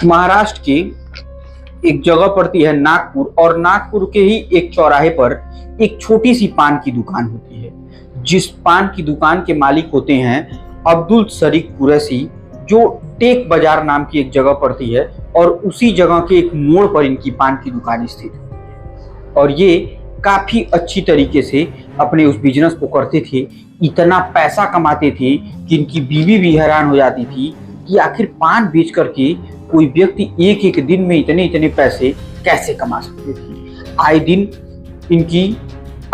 महाराष्ट्र के एक जगह पड़ती है नागपुर, और नागपुर के ही एक चौराहे पर एक छोटी सी पान की दुकान होती है, जिस पान की दुकान के मालिक होते हैं अब्दुल शरीक कुरैशी, जो टेक बाजार नाम की एक जगह पड़ती है, और उसी जगह के एक मोड़ पर इनकी पान की दुकान स्थित है। और ये काफी अच्छी तरीके से अपने उस बिजनेस को करते थे, इतना पैसा कमाते थे कि इनकी बीवी भी हैरान हो जाती थी कि आखिर पान बेच करके कोई व्यक्ति एक एक दिन में इतने इतने पैसे कैसे कमा सकते थे। आए दिन इनकी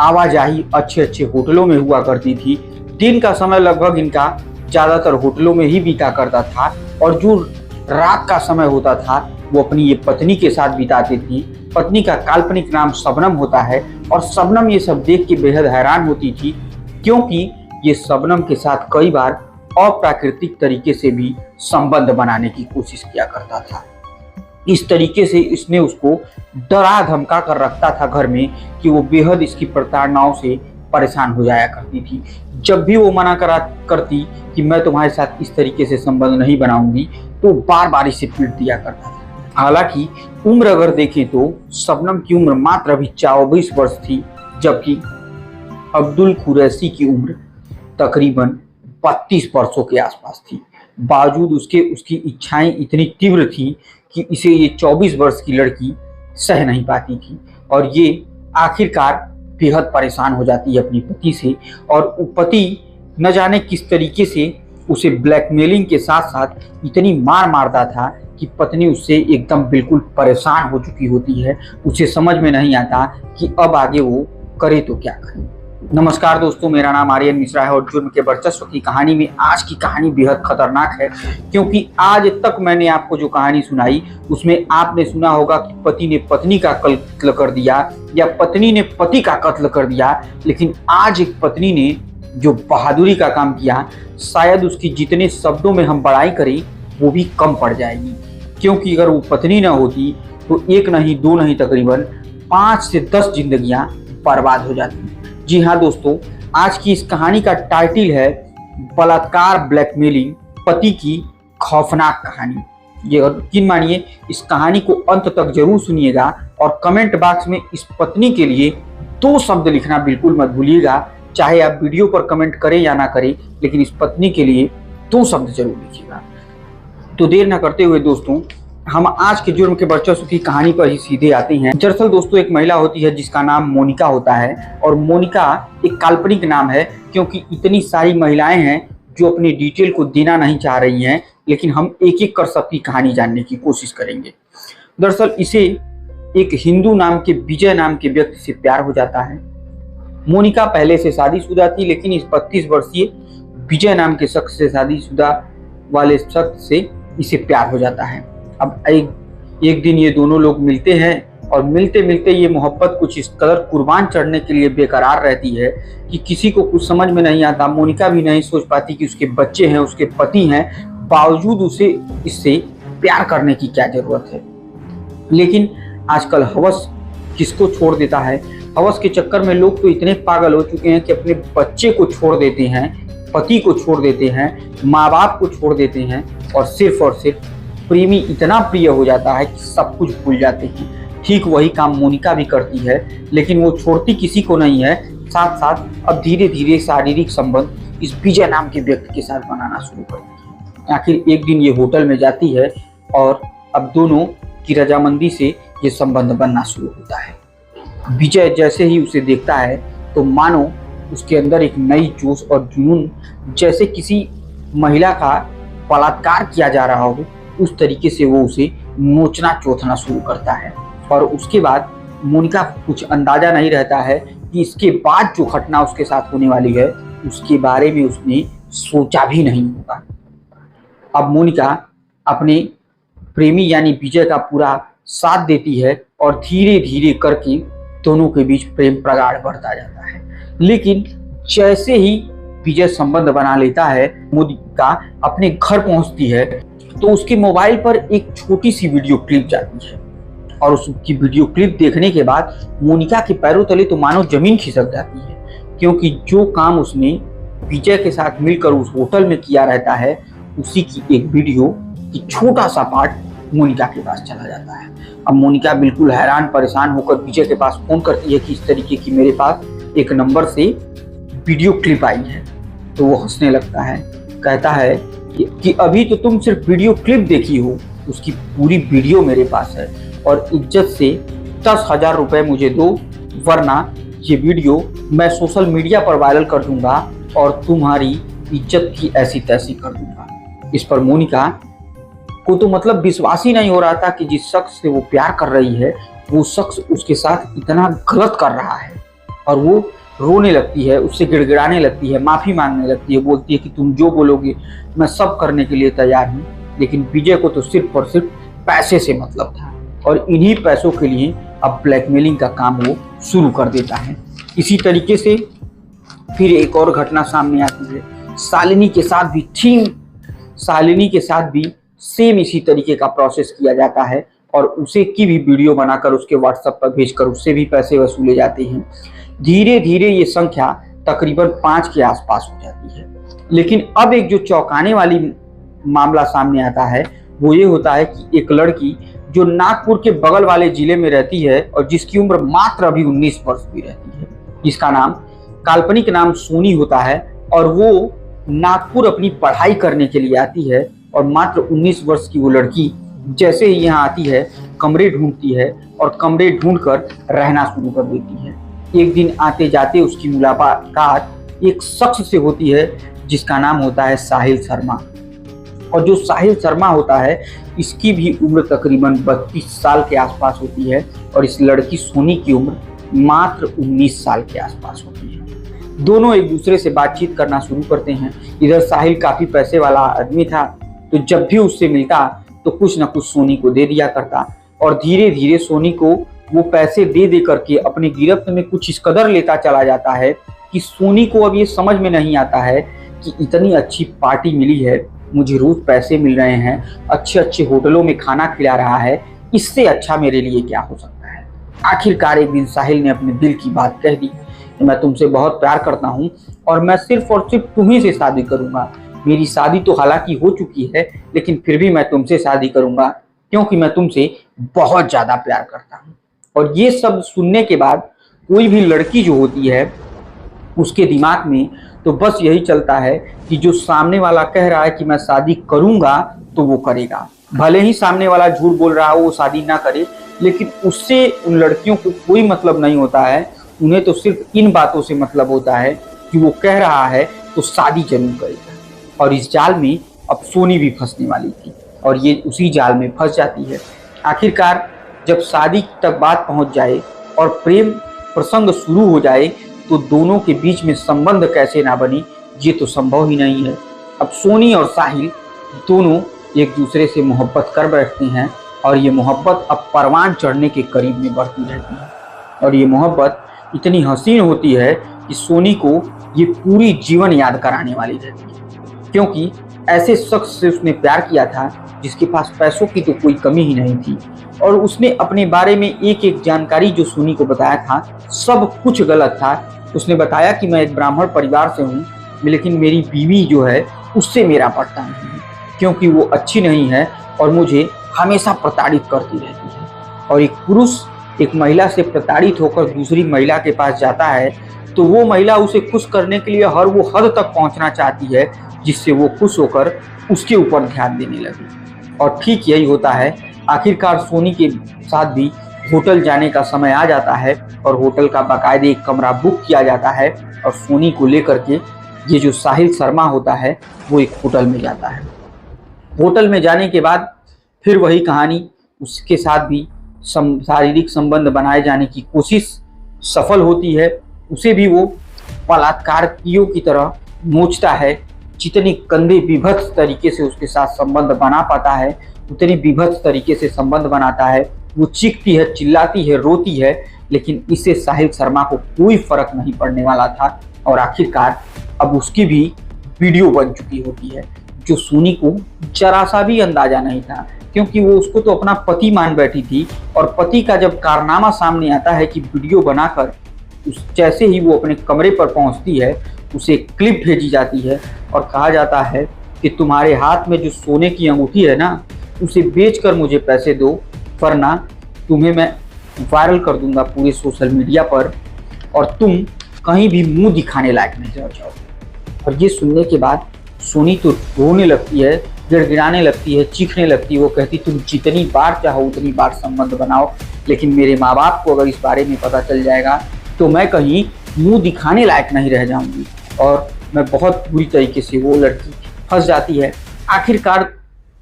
आवाजाही अच्छे अच्छे होटलों में हुआ करती थी। दिन का समय लगभग इनका ज्यादातर होटलों में ही बीता करता था, और जो रात का समय होता था वो अपनी ये पत्नी के साथ बिताते थी। पत्नी का काल्पनिक नाम शबनम होता है, और शबनम ये सब देख के बेहद हैरान होती थी, क्योंकि ये शबनम के साथ कई बार अप्राकृतिक तरीके से भी संबंध बनाने की कोशिश किया करता था। इस तरीके से इसने उसको डरा धमका कर रखता था घर में कि वो बेहद इसकी प्रताड़नाओं से परेशान हो जाया करती थी। जब भी वो मना करती कि मैं तुम्हारे साथ इस तरीके से संबंध नहीं बनाऊंगी, तो बार बार इसे पीट दिया करता था। हालांकि उम्र अगर देखें तो शबनम की उम्र मात्र अभी 24 वर्ष थी, जबकि अब्दुल कुरैशी की उम्र तकरीबन 32 वर्षों के आसपास थी। बावजूद उसकी इच्छाएं इतनी तीव्र थी कि इसे ये 24 वर्ष की लड़की सह नहीं पाती थी, और ये आखिरकार बेहद परेशान हो जाती है अपनी पति से। और पति न जाने किस तरीके से उसे ब्लैकमेलिंग के साथ साथ इतनी मार मारता था कि पत्नी उससे एकदम बिल्कुल परेशान हो चुकी होती है। उसे समझ में नहीं आता कि अब आगे वो करे तो क्या करे। नमस्कार दोस्तों, मेरा नाम आर्यन मिश्रा है, और जुर्म के वर्चस्व की कहानी में आज की कहानी बेहद खतरनाक है, क्योंकि आज तक मैंने आपको जो कहानी सुनाई उसमें आपने सुना होगा कि पति ने पत्नी का कत्ल कर दिया या पत्नी ने पति का कत्ल कर दिया, लेकिन आज एक पत्नी ने जो बहादुरी का काम किया, शायद उसकी जितने शब्दों में हम बड़ाई करें वो भी कम पड़ जाएगी। क्योंकि अगर वो पत्नी ना होती तो एक नहीं दो नहीं तकरीबन 5 से 10 जिंदगियां बर्बाद हो जाती। जी हाँ दोस्तों, आज की इस कहानी का टाइटल है बलात्कार, ब्लैकमेलिंग, पति की खौफनाक कहानी। ये यकीन मानिए, इस कहानी को अंत तक जरूर सुनिएगा, और कमेंट बॉक्स में इस पत्नी के लिए 2 शब्द लिखना बिल्कुल मत भूलिएगा। चाहे आप वीडियो पर कमेंट करें या ना करें, लेकिन इस पत्नी के लिए 2 शब्द जरूर लिखिएगा। तो देर ना करते हुए दोस्तों, हम आज के जुर्म के वर्चस्व की कहानी पर ही सीधे आते हैं। दरअसल दोस्तों, एक महिला होती है जिसका नाम मोनिका होता है, और मोनिका एक काल्पनिक नाम है, क्योंकि इतनी सारी महिलाएं हैं जो अपनी डिटेल को देना नहीं चाह रही हैं, लेकिन हम एक एक कर सबकी कहानी जानने की कोशिश करेंगे। दरअसल इसे एक हिंदू नाम के विजय नाम के व्यक्ति से प्यार हो जाता है। मोनिका पहले से शादीशुदा थी, लेकिन इस 32 वर्षीय विजय नाम के शख्स से, शादीशुदा वाले शख्स से इसे प्यार हो जाता है। अब एक दिन ये दोनों लोग मिलते हैं, और मिलते मिलते ये मोहब्बत कुछ इस कदर कुर्बान चढ़ने के लिए बेकरार रहती है कि किसी को कुछ समझ में नहीं आता। मोनिका भी नहीं सोच पाती कि उसके बच्चे हैं, उसके पति हैं, बावजूद उसे इससे प्यार करने की क्या जरूरत है। लेकिन आजकल हवस किसको छोड़ देता है। हवस के चक्कर में लोग तो इतने पागल हो चुके हैं कि अपने बच्चे को छोड़ देते हैं, पति को छोड़ देते हैं, माँ बाप को छोड़ देते हैं, और सिर्फ प्रेमी इतना प्रिय हो जाता है कि सब कुछ भूल जाते हैं। ठीक वही काम मोनिका भी करती है, लेकिन वो छोड़ती किसी को नहीं है। साथ साथ अब धीरे धीरे शारीरिक संबंध इस विजय नाम के व्यक्ति के साथ बनाना शुरू करती है। आखिर एक दिन ये होटल में जाती है, और अब दोनों की रजामंदी से ये संबंध बनना शुरू होता है। विजय जैसे ही उसे देखता है तो मानो उसके अंदर एक नई जोश और जुनून, जैसे किसी महिला का बलात्कार किया जा रहा हो, उस तरीके से वो उसे नोचना चोथना शुरू करता है। और उसके बाद मोनिका को कुछ अंदाजा नहीं रहता है कि इसके बाद जो घटना उसके साथ होने वाली है, उसके बारे में उसने सोचा भी नहीं होगा। अब मोनिका अपने प्रेमी यानी विजय का पूरा साथ देती है, और धीरे धीरे करके दोनों के बीच प्रेम प्रगाढ़ बढ़ता जाता है। लेकिन जैसे ही विजय संबंध बना लेता है, मोनिका अपने घर पहुंचती है तो उसके मोबाइल पर एक छोटी सी वीडियो क्लिप जाती है, और उसकी वीडियो क्लिप देखने के बाद मोनिका के पैरों तले तो मानो जमीन खिसक जाती है, क्योंकि जो काम उसने विजय के साथ मिलकर उस होटल में किया रहता है, उसी की एक वीडियो की छोटा सा पार्ट मोनिका के पास चला जाता है। अब मोनिका बिल्कुल हैरान परेशान होकर विजय के पास फोन करती है कि इस तरीके की मेरे पास एक नंबर से वीडियो क्लिप आई है। तो वो हंसने लगता है, कहता है कि अभी तो तुम सिर्फ वीडियो क्लिप देखी हो, उसकी पूरी वीडियो मेरे पास है और इज्जत से 10,000 रुपए मुझे दो, वरना ये वीडियो मैं सोशल मीडिया पर वायरल कर दूंगा और तुम्हारी इज्जत की ऐसी तैसी कर दूंगा। इस पर मोनिका को तो मतलब विश्वास ही नहीं हो रहा था कि जिस शख्स से वो प्यार कर रही है वो शख्स उसके साथ इतना गलत कर रहा है। और वो रोने लगती है, उससे गिड़गिड़ाने लगती है, माफी मांगने लगती है, बोलती है कि तुम जो बोलोगे मैं सब करने के लिए तैयार हूँ। लेकिन विजय को तो सिर्फ और सिर्फ पैसे से मतलब था और इन्हीं पैसों के लिए अब ब्लैकमेलिंग का काम वो शुरू कर देता है। इसी तरीके से फिर एक और घटना सामने आती है। शालिनी के साथ भी सेम इसी तरीके का प्रोसेस किया जाता है और उसे की भी वीडियो बनाकर उसके व्हाट्सएप पर भेजकर उससे भी पैसे वसूले जाते हैं। धीरे धीरे ये संख्या तकरीबन 5 के आसपास हो जाती है। लेकिन अब एक जो चौंकाने वाली मामला सामने आता है वो ये होता है कि एक लड़की जो नागपुर के बगल वाले जिले में रहती है और जिसकी उम्र मात्र अभी 19 वर्ष की रहती है, जिसका नाम काल्पनिक नाम सोनी होता है और वो नागपुर अपनी पढ़ाई करने के लिए आती है और मात्र 19 वर्ष की वो लड़की जैसे ही यहाँ आती है कमरे ढूंढती है और कमरे ढूंढकर रहना शुरू कर देती है। एक दिन आते जाते उसकी मुलाकात एक शख्स से होती है जिसका नाम होता है साहिल शर्मा। और जो साहिल शर्मा होता है इसकी भी उम्र तकरीबन 32 साल के आसपास होती है और इस लड़की सोनी की उम्र मात्र 19 साल के आसपास होती है। दोनों एक दूसरे से बातचीत करना शुरू करते हैं। इधर साहिल काफी पैसे वाला आदमी था तो जब भी उससे मिलता तो कुछ न कुछ सोनी को दे दिया करता और धीरे धीरे सोनी को वो पैसे दे दे करके अपने गिरफ्त में कुछ इस कदर लेता चला जाता है कि सोनी को अब ये समझ में नहीं आता है कि इतनी अच्छी पार्टी मिली है, मुझे रोज पैसे मिल रहे हैं, अच्छे अच्छे होटलों में खाना खिला रहा है, इससे अच्छा मेरे लिए क्या हो सकता है। आखिरकार एक दिन साहिल ने अपने दिल की बात कह दी, मैं तुमसे बहुत प्यार करता हूँ और मैं सिर्फ और सिर्फ तुम्ही से शादी करूंगा। मेरी शादी तो हालांकि हो चुकी है लेकिन फिर भी मैं तुमसे शादी करूंगा क्योंकि मैं तुमसे बहुत ज्यादा प्यार करता हूँ। और ये शब्द सुनने के बाद कोई भी लड़की जो होती है उसके दिमाग में तो बस यही चलता है कि जो सामने वाला कह रहा है कि मैं शादी करूंगा तो वो करेगा, भले ही सामने वाला झूठ बोल रहा हो वो शादी ना करे, लेकिन उससे उन लड़कियों को कोई मतलब नहीं होता है। उन्हें तो सिर्फ इन बातों से मतलब होता है कि वो कह रहा है तो शादी जरूर करेगा। और इस जाल में अब सोनी भी फंसने वाली थी और ये उसी जाल में फंस जाती है। आखिरकार जब शादी तक बात पहुंच जाए और प्रेम प्रसंग शुरू हो जाए तो दोनों के बीच में संबंध कैसे ना बने ये तो संभव ही नहीं है। अब सोनी और साहिल दोनों एक दूसरे से मोहब्बत कर बैठते हैं और ये मोहब्बत अब परवान चढ़ने के करीब में बढ़ती रहती है और ये मोहब्बत इतनी हसीन होती है कि सोनी को ये पूरी जीवन याद कराने वाली रहती है, क्योंकि ऐसे शख्स से उसने प्यार किया था जिसके पास पैसों की तो कोई कमी ही नहीं थी और उसने अपने बारे में एक एक जानकारी जो सोनी को बताया था सब कुछ गलत था। उसने बताया कि मैं एक ब्राह्मण परिवार से हूँ लेकिन मेरी बीवी जो है उससे मेरा पटता नहीं है क्योंकि वो अच्छी नहीं है और मुझे हमेशा प्रताड़ित करती रहती है। और एक पुरुष एक महिला से प्रताड़ित होकर दूसरी महिला के पास जाता है तो वो महिला उसे खुश करने के लिए हर वो हद तक पहुंचना चाहती है जिससे वो खुश होकर उसके ऊपर ध्यान देने लगी। और ठीक यही होता है। आखिरकार सोनी के साथ भी होटल जाने का समय आ जाता है और होटल का बाकायदे एक कमरा बुक किया जाता है और सोनी को लेकर के ये जो साहिल शर्मा होता है वो एक होटल में जाता है। होटल में जाने के बाद फिर वही कहानी, उसके साथ भी शारीरिक संबंध बनाए जाने की कोशिश सफल होती है। उसे भी वो बलात्कारियों की तरह नोचता है। जितनी गंदे विभत्स तरीके से उसके साथ संबंध बना पाता है उतनी विभत्स तरीके से संबंध बनाता है। वो चीखती है, चिल्लाती है, रोती है, लेकिन इससे साहिल शर्मा को कोई फर्क नहीं पड़ने वाला था। और आखिरकार अब उसकी भी वीडियो बन चुकी होती है जो सोनी को जरा सा भी अंदाजा नहीं था, क्योंकि वो उसको तो अपना पति मान बैठी थी। और पति का जब कारनामा सामने आता है कि वीडियो बनाकर जैसे ही वो अपने कमरे पर पहुंचती है उसे क्लिप भेजी जाती है और कहा जाता है कि तुम्हारे हाथ में जो सोने की अंगूठी है ना उसे बेचकर मुझे पैसे दो, वरना तुम्हें मैं वायरल कर दूंगा पूरे सोशल मीडिया पर और तुम कहीं भी मुंह दिखाने लायक नहीं रह जाओगे। और ये सुनने के बाद सोनी तो रोने लगती है, गिड़गिड़ाने लगती है, चीखने लगती है। वो कहती तुम जितनी बार चाहो उतनी बार संबंध बनाओ, लेकिन मेरे माँ बाप को अगर इस बारे में पता चल जाएगा तो मैं कहीं मुंह दिखाने लायक नहीं रह जाऊंगी। और मैं बहुत बुरी तरीके से वो लड़की फंस जाती है। आखिरकार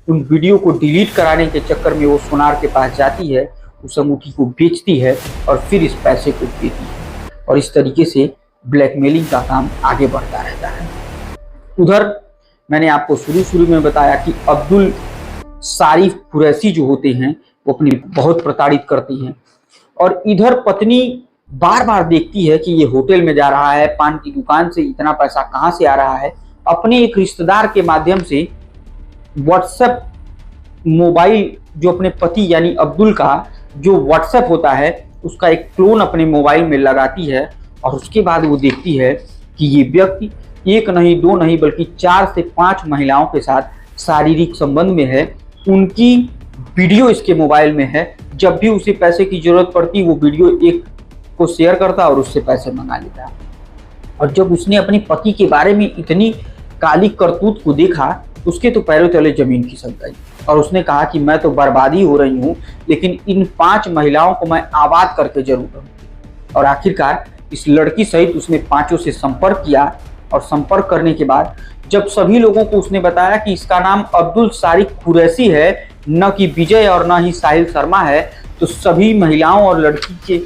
उन वीडियो को डिलीट कराने के चक्कर में वो सोनार के पास जाती है, उस अंगूठी को बेचती है और फिर इस पैसे को देती है। और इस तरीके से ब्लैकमेलिंग का काम आगे बढ़ता रहता है। उधर मैंने आपको शुरू में बताया कि अब्दुल सारिफ कुरैशी जो होते हैं वो अपनी बहुत प्रताड़ित करती हैं। और इधर पत्नी बार बार देखती है कि ये होटल में जा रहा है, पान की दुकान से इतना पैसा कहाँ से आ रहा है। अपने एक रिश्तेदार के माध्यम से व्हाट्सएप मोबाइल, जो अपने पति यानी अब्दुल का जो व्हाट्सएप होता है उसका एक क्लोन अपने मोबाइल में लगाती है। और उसके बाद वो देखती है कि ये व्यक्ति एक नहीं दो नहीं बल्कि 4 से 5 महिलाओं के साथ शारीरिक संबंध में है। उनकी वीडियो इसके मोबाइल में है। जब भी उसे पैसे की जरूरत पड़ती वो वीडियो एक को शेयर करता और उससे पैसे मंगा लेता। और जब उसने अपने पति के बारे में इतनी काली करतूत को देखा, उसके तो पैरों तले जमीन खिसक गई और उसने कहा कि मैं तो बर्बादी हो रही हूँ, लेकिन इन 5 महिलाओं को मैं आबाद करके जरूर रहूंगी। और आखिरकार इस लड़की सहित उसने 5 से संपर्क किया। और संपर्क करने के बाद जब सभी लोगों को उसने बताया कि इसका नाम अब्दुल सारिफ कुरैशी है, न कि विजय और न ही साहिल शर्मा है, तो सभी महिलाओं और लड़की के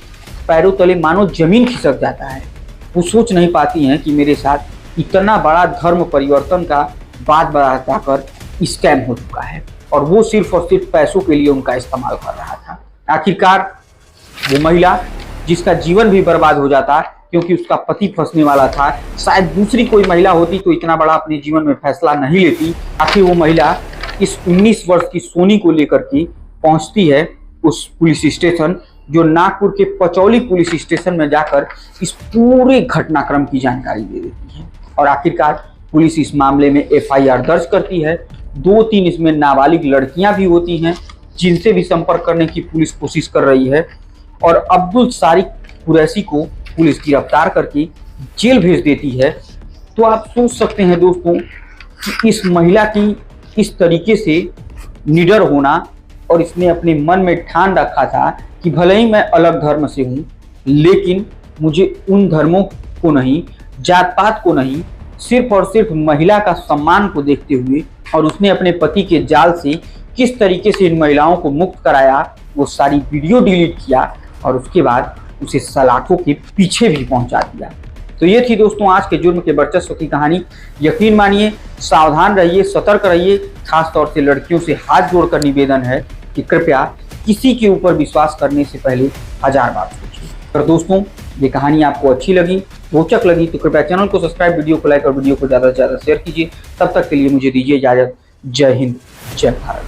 पैरों तले मानो जमीन खिसक जाता है। वो सोच नहीं पाती हैं कि मेरे साथ इतना बड़ा धर्म परिवर्तन का बात बताकर स्कैम हो चुका है और वो सिर्फ और सिर्फ पैसों के लिए उनका इस्तेमाल कर रहा था। आखिरकार वो महिला जिसका जीवन भी बर्बाद हो जाता क्योंकि उसका पति फंसने वाला था, शायद दूसरी कोई महिला होती तो इतना बड़ा अपने जीवन में फैसला नहीं लेती। आखिर वो महिला इस 19 वर्ष की सोनी को लेकर के पहुंचती है उस पुलिस स्टेशन, जो नागपुर के पचौली पुलिस स्टेशन में जाकर इस पूरे घटनाक्रम की जानकारी दे देती है। और आखिरकार पुलिस इस मामले में FIR दर्ज करती है। 2-3 इसमें नाबालिग लड़कियां भी होती हैं जिनसे भी संपर्क करने की पुलिस कोशिश कर रही है। और अब्दुल सारिफ कुरैशी को पुलिस गिरफ्तार करके जेल भेज देती है। तो आप सोच सकते हैं दोस्तों कि इस महिला की इस तरीके से निडर होना, और इसने अपने मन में ठान रखा था कि भले ही मैं अलग धर्म से हूँ, लेकिन मुझे उन धर्मों को नहीं, जात पात को नहीं, सिर्फ और सिर्फ महिला का सम्मान को देखते हुए, और उसने अपने पति के जाल से किस तरीके से इन महिलाओं को मुक्त कराया, वो सारी वीडियो डिलीट किया और उसके बाद उसे सलाखों के पीछे भी पहुंचा दिया। तो ये थी दोस्तों आज के जुर्म के वर्चस्व की कहानी। यकीन मानिए, सावधान रहिए, सतर्क रहिए। खास तौर से लड़कियों से हाथ जोड़कर निवेदन है कि कृपया किसी के ऊपर विश्वास करने से पहले 1000 बार सोचिए। अगर दोस्तों ये कहानी आपको अच्छी लगी, रोचक लगी, तो कृपया चैनल को सब्सक्राइब, वीडियो को लाइक और वीडियो को ज़्यादा से ज़्यादा शेयर कीजिए। तब तक के लिए मुझे दीजिए इजाज़त। जय हिंद, जय भारत।